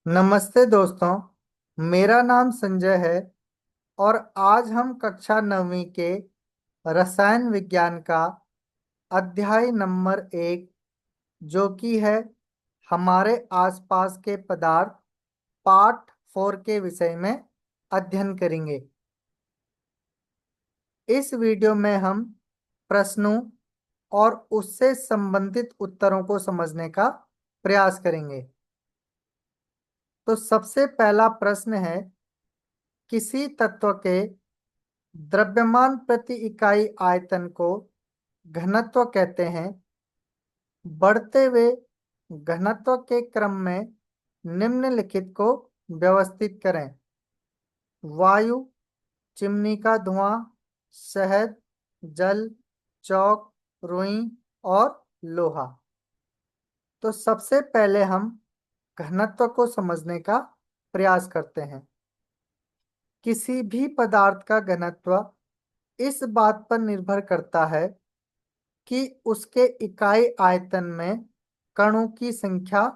नमस्ते दोस्तों। मेरा नाम संजय है और आज हम कक्षा 9वीं के रसायन विज्ञान का अध्याय नंबर 1 जो कि है हमारे आसपास के पदार्थ पार्ट 4 के विषय में अध्ययन करेंगे। इस वीडियो में हम प्रश्नों और उससे संबंधित उत्तरों को समझने का प्रयास करेंगे। तो सबसे पहला प्रश्न है, किसी तत्व के द्रव्यमान प्रति इकाई आयतन को घनत्व कहते हैं। बढ़ते हुए घनत्व के क्रम में निम्नलिखित को व्यवस्थित करें। वायु, चिमनी का धुआं, शहद, जल, चौक, रुई और लोहा। तो सबसे पहले हम घनत्व को समझने का प्रयास करते हैं। किसी भी पदार्थ का घनत्व इस बात पर निर्भर करता है कि उसके इकाई आयतन में कणों की संख्या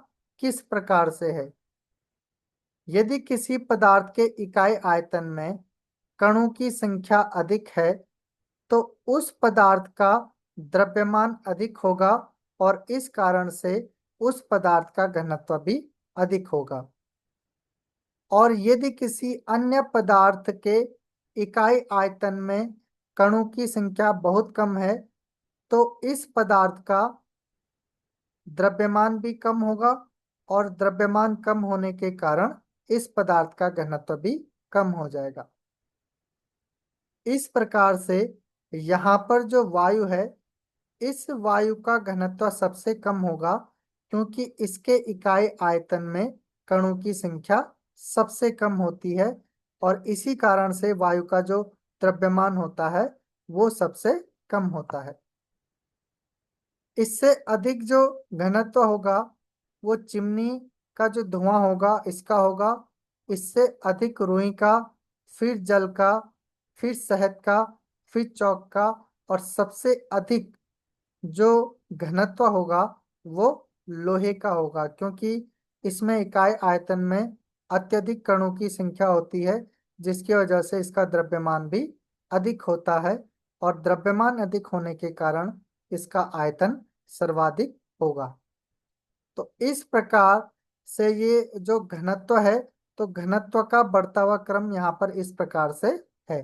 किस प्रकार से है। यदि किसी पदार्थ के इकाई आयतन में कणों की संख्या अधिक है तो उस पदार्थ का द्रव्यमान अधिक होगा और इस कारण से उस पदार्थ का घनत्व भी अधिक होगा। और यदि किसी अन्य पदार्थ के इकाई आयतन में कणों की संख्या बहुत कम है तो इस पदार्थ का द्रव्यमान भी कम होगा और द्रव्यमान कम होने के कारण इस पदार्थ का घनत्व भी कम हो जाएगा। इस प्रकार से यहाँ पर जो वायु है, इस वायु का घनत्व सबसे कम होगा क्योंकि इसके इकाई आयतन में कणों की संख्या सबसे कम होती है और इसी कारण से वायु का जो द्रव्यमान होता है वो सबसे कम होता है। इससे अधिक जो घनत्व होगा वो चिमनी का जो धुआं होगा इसका होगा। इससे अधिक रुई का, फिर जल का, फिर शहद का, फिर चौक का और सबसे अधिक जो घनत्व होगा वो लोहे का होगा क्योंकि इसमें इकाई आयतन में अत्यधिक कणों की संख्या होती है जिसकी वजह से इसका द्रव्यमान भी अधिक होता है और द्रव्यमान अधिक होने के कारण इसका आयतन सर्वाधिक होगा। तो इस प्रकार से ये जो घनत्व है, तो घनत्व का बढ़ता हुआ क्रम यहाँ पर इस प्रकार से है।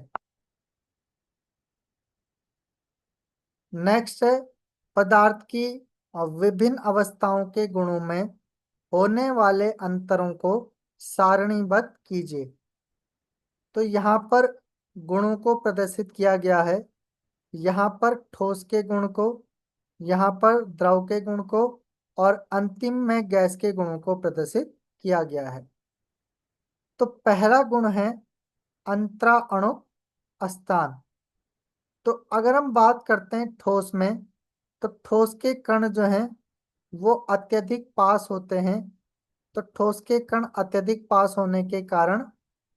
नेक्स्ट है, पदार्थ की विभिन्न अवस्थाओं के गुणों में होने वाले अंतरों को सारणीबद्ध कीजिए। तो यहाँ पर गुणों को प्रदर्शित किया गया है। यहाँ पर ठोस के गुण को, यहाँ पर द्रव के गुण को और अंतिम में गैस के गुणों को प्रदर्शित किया गया है। तो पहला गुण है अंतराअणु स्थान। तो अगर हम बात करते हैं ठोस में, तो ठोस के कण जो हैं वो अत्यधिक पास होते हैं। तो ठोस के कण अत्यधिक पास होने के कारण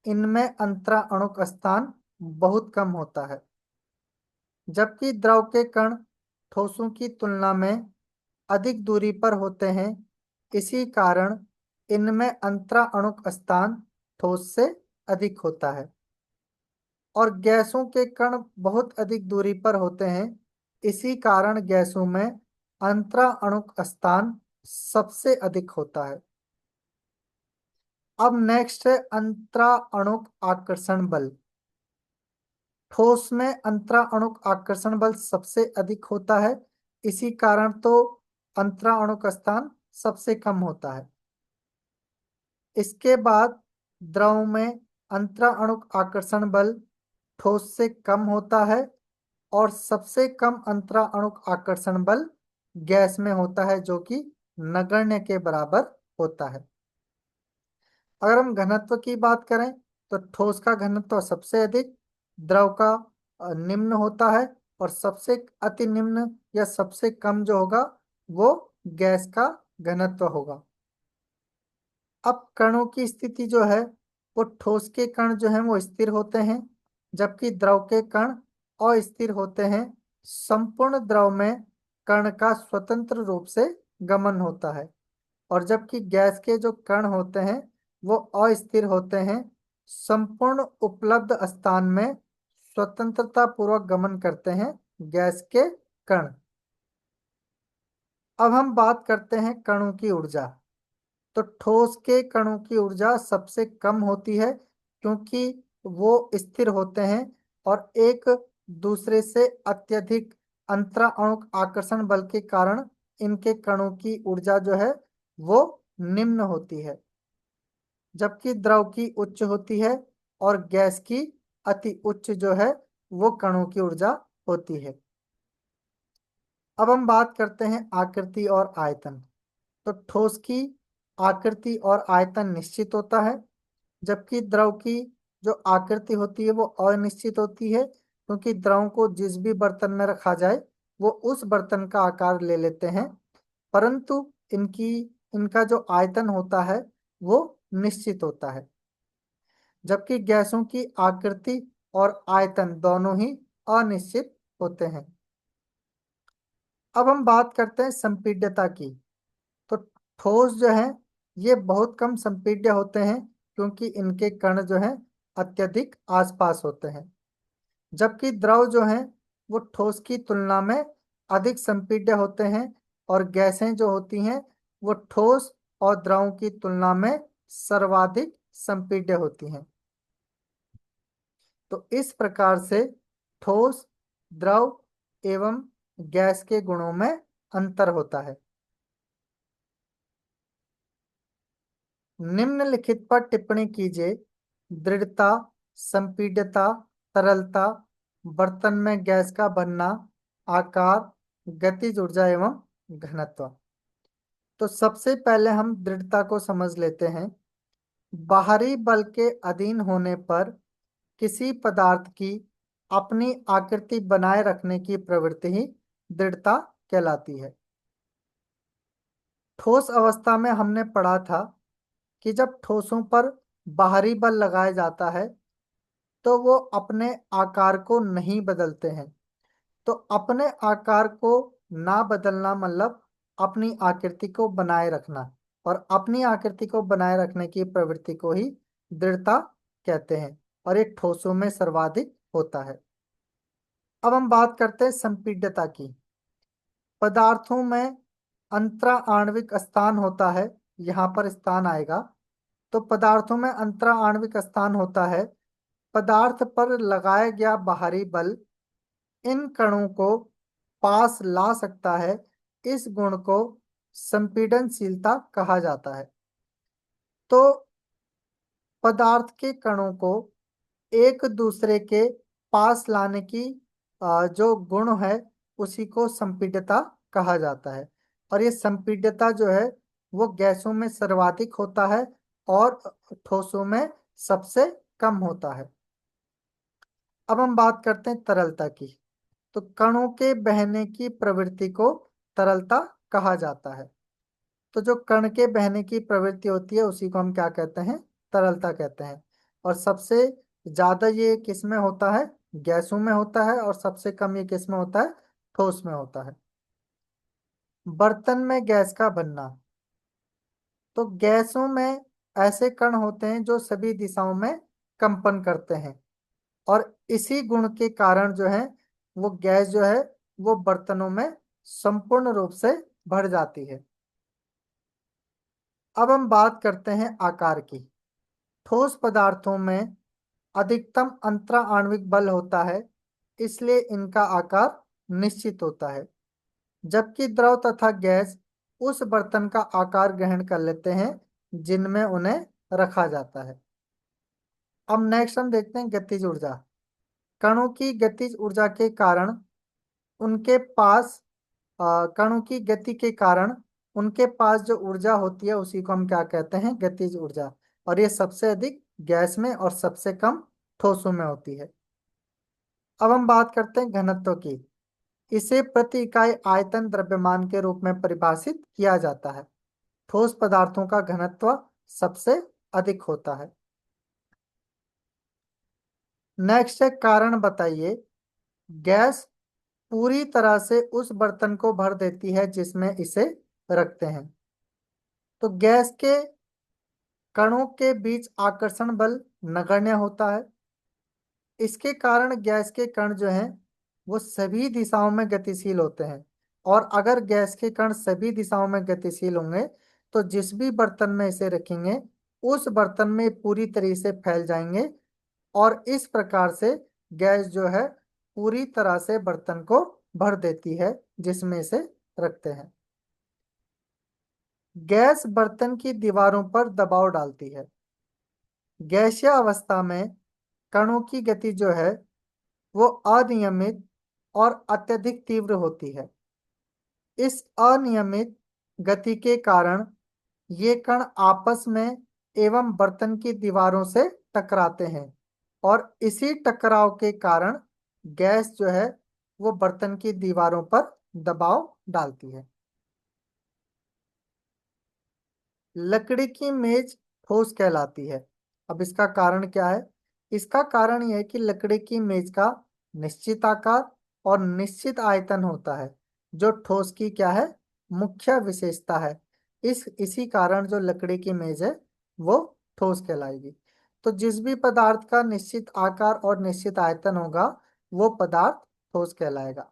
इनमें अंतराअणु स्थान बहुत कम होता है, जबकि द्रव के कण ठोसों की तुलना में अधिक दूरी पर होते हैं। इसी कारण इनमें अंतराअणु स्थान ठोस से अधिक होता है। और गैसों के कण बहुत अधिक दूरी पर होते हैं। इसी कारण गैसों में अंतराअणु स्थान सबसे अधिक होता है। अब नेक्स्ट है अंतराअणु आकर्षण बल। ठोस में अंतराअणु आकर्षण बल सबसे अधिक होता है, इसी कारण तो अंतराअणु का स्थान सबसे कम होता है। इसके बाद द्रव में अंतराअणु आकर्षण बल ठोस से कम होता है और सबसे कम अंतराअणु आकर्षण बल गैस में होता है जो कि नगण्य के बराबर होता है। अगर हम घनत्व की बात करें तो ठोस का घनत्व सबसे अधिक, द्रव का निम्न होता है और सबसे अति निम्न या सबसे कम जो होगा वो गैस का घनत्व होगा। अब कणों की स्थिति जो है, वो ठोस के कण जो हैं वो स्थिर होते हैं जबकि द्रव के कण अस्थिर होते हैं। संपूर्ण द्रव में कण का स्वतंत्र रूप से गमन होता है और जबकि गैस के जो कण होते हैं वो अस्थिर होते हैं। संपूर्ण उपलब्ध स्थान में स्वतंत्रता पूर्वक गमन करते हैं गैस के कण। अब हम बात करते हैं कणों की ऊर्जा। तो ठोस के कणों की ऊर्जा सबसे कम होती है, क्योंकि वो स्थिर होते हैं और एक दूसरे से अत्यधिक अंतराणुक आकर्षण बल के कारण इनके कणों की ऊर्जा जो है वो निम्न होती है, जबकि द्रव की उच्च होती है और गैस की अति उच्च जो है वो कणों की ऊर्जा होती है। अब हम बात करते हैं आकृति और आयतन। तो ठोस की आकृति और आयतन निश्चित होता है, जबकि द्रव की जो आकृति होती है वो अनिश्चित होती है, क्योंकि द्रव को जिस भी बर्तन में रखा जाए वो उस बर्तन का आकार ले लेते हैं, परंतु इनकी इनका जो आयतन होता है वो निश्चित होता है। जबकि गैसों की आकृति और आयतन दोनों ही अनिश्चित होते हैं। अब हम बात करते हैं संपीड्यता की। तो ठोस जो है ये बहुत कम संपीड्य होते हैं, क्योंकि इनके कण जो है अत्यधिक आसपास होते हैं, जबकि द्रव जो है वो ठोस की तुलना में अधिक संपीड्य होते हैं और गैसें जो होती हैं वो ठोस और द्रव की तुलना में सर्वाधिक संपीड्य होती हैं। तो इस प्रकार से ठोस, द्रव एवं गैस के गुणों में अंतर होता है। निम्नलिखित पर टिप्पणी कीजिए। दृढ़ता, संपीड्यता, तरलता, बर्तन में गैस का बनना, आकार, गतिज ऊर्जा एवं घनत्व। तो सबसे पहले हम दृढ़ता को समझ लेते हैं। बाहरी बल के अधीन होने पर किसी पदार्थ की अपनी आकृति बनाए रखने की प्रवृत्ति ही दृढ़ता कहलाती है। ठोस अवस्था में हमने पढ़ा था कि जब ठोसों पर बाहरी बल लगाया जाता है तो वो अपने आकार को नहीं बदलते हैं। तो अपने आकार को ना बदलना मतलब अपनी आकृति को बनाए रखना, और अपनी आकृति को बनाए रखने की प्रवृत्ति को ही दृढ़ता कहते हैं, और ये ठोसों में सर्वाधिक होता है। अब हम बात करते हैं संपीड्यता की। पदार्थों में अंतरा आणविक स्थान होता है, यहाँ पर स्थान आएगा। तो पदार्थों में अंतरा आणविक स्थान होता है। पदार्थ पर लगाया गया बाहरी बल इन कणों को पास ला सकता है। इस गुण को संपीडनशीलता कहा जाता है। तो पदार्थ के कणों को एक दूसरे के पास लाने की जो गुण है उसी को संपीड्यता कहा जाता है। और ये संपीड्यता जो है वो गैसों में सर्वाधिक होता है और ठोसों में सबसे कम होता है। अब हम बात करते हैं तरलता की। तो कणों के बहने की प्रवृत्ति को तरलता कहा जाता है। तो जो कण के बहने की प्रवृत्ति होती है उसी को हम क्या कहते हैं, तरलता कहते हैं। और सबसे ज्यादा ये किस में होता है, गैसों में होता है, और सबसे कम ये किस में होता है, ठोस में होता है। बर्तन में गैस का बनना। तो गैसों में ऐसे कण होते हैं जो सभी दिशाओं में कंपन करते हैं, और इसी गुण के कारण जो है वो गैस जो है वो बर्तनों में संपूर्ण रूप से भर जाती है। अब हम बात करते हैं आकार की। ठोस पदार्थों में अधिकतम अंतरा आणविक बल होता है, इसलिए इनका आकार निश्चित होता है, जबकि द्रव तथा गैस उस बर्तन का आकार ग्रहण कर लेते हैं जिनमें उन्हें रखा जाता है। अब नेक्स्ट हम देखते हैं गतिज ऊर्जा। कणों की गतिज ऊर्जा के कारण उनके पास कणों की गति के कारण उनके पास जो ऊर्जा होती है उसी को हम क्या कहते हैं, गतिज ऊर्जा। और ये सबसे अधिक गैस में और सबसे कम ठोसों में होती है। अब हम बात करते हैं घनत्व की। इसे प्रति इकाई आयतन द्रव्यमान के रूप में परिभाषित किया जाता है। ठोस पदार्थों का घनत्व सबसे अधिक होता है। नेक्स्ट है कारण बताइए। गैस पूरी तरह से उस बर्तन को भर देती है जिसमें इसे रखते हैं। तो गैस के कणों के बीच आकर्षण बल नगण्य होता है। इसके कारण गैस के कण जो हैं वो सभी दिशाओं में गतिशील होते हैं। और अगर गैस के कण सभी दिशाओं में गतिशील होंगे तो जिस भी बर्तन में इसे रखेंगे उस बर्तन में पूरी तरह से फैल जाएंगे, और इस प्रकार से गैस जो है पूरी तरह से बर्तन को भर देती है जिसमें इसे रखते हैं। गैस बर्तन की दीवारों पर दबाव डालती है। गैसीय अवस्था में कणों की गति जो है वो अनियमित और अत्यधिक तीव्र होती है। इस अनियमित गति के कारण ये कण आपस में एवं बर्तन की दीवारों से टकराते हैं, और इसी टकराव के कारण गैस जो है वो बर्तन की दीवारों पर दबाव डालती है। लकड़ी की मेज ठोस कहलाती है। अब इसका कारण क्या है? इसका कारण यह है कि लकड़ी की मेज का निश्चित आकार और निश्चित आयतन होता है, जो ठोस की क्या है, मुख्य विशेषता है। इसी कारण जो लकड़ी की मेज है वो ठोस कहलाएगी। तो जिस भी पदार्थ का निश्चित आकार और निश्चित आयतन होगा वो पदार्थ ठोस कहलाएगा।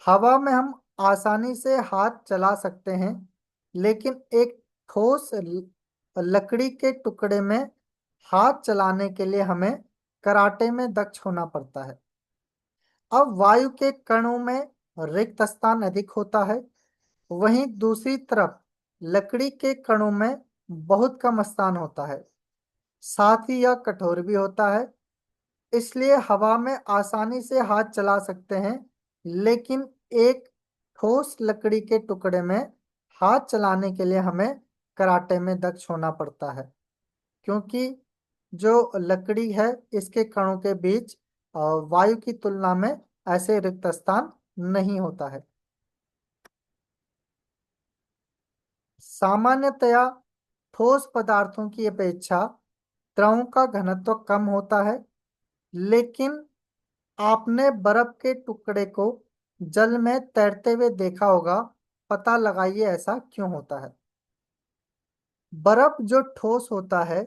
हवा में हम आसानी से हाथ चला सकते हैं, लेकिन एक ठोस लकड़ी के टुकड़े में हाथ चलाने के लिए हमें कराटे में दक्ष होना पड़ता है। अब वायु के कणों में रिक्त स्थान अधिक होता है, वहीं दूसरी तरफ लकड़ी के कणों में बहुत कम स्थान होता है। साथ ही यह कठोर भी होता है, इसलिए हवा में आसानी से हाथ चला सकते हैं, लेकिन एक ठोस लकड़ी के टुकड़े में हाथ चलाने के लिए हमें कराटे में दक्ष होना पड़ता है, क्योंकि जो लकड़ी है इसके कणों के बीच वायु की तुलना में ऐसे रिक्त स्थान नहीं होता है। सामान्यतया ठोस पदार्थों की अपेक्षा द्रवों का घनत्व कम होता है, लेकिन आपने बर्फ के टुकड़े को जल में तैरते हुए देखा होगा। पता लगाइए ऐसा क्यों होता है। बर्फ जो ठोस होता है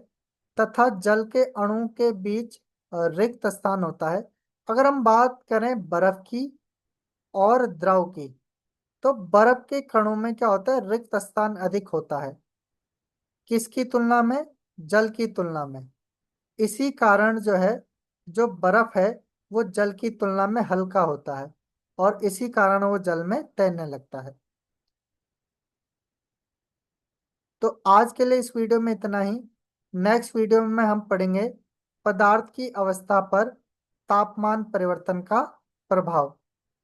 तथा जल के अणुओं के बीच रिक्त स्थान होता है। अगर हम बात करें बर्फ की और द्रव की, तो बर्फ के कणों में क्या होता है, रिक्त स्थान अधिक होता है। किसकी तुलना में? जल की तुलना में। इसी कारण जो है, जो बर्फ है वो जल की तुलना में हल्का होता है, और इसी कारण वो जल में तैरने लगता है। तो आज के लिए इस वीडियो में इतना ही। नेक्स्ट वीडियो में हम पढ़ेंगे पदार्थ की अवस्था पर तापमान परिवर्तन का प्रभाव।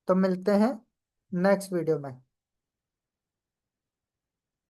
तो मिलते हैं नेक्स्ट वीडियो में।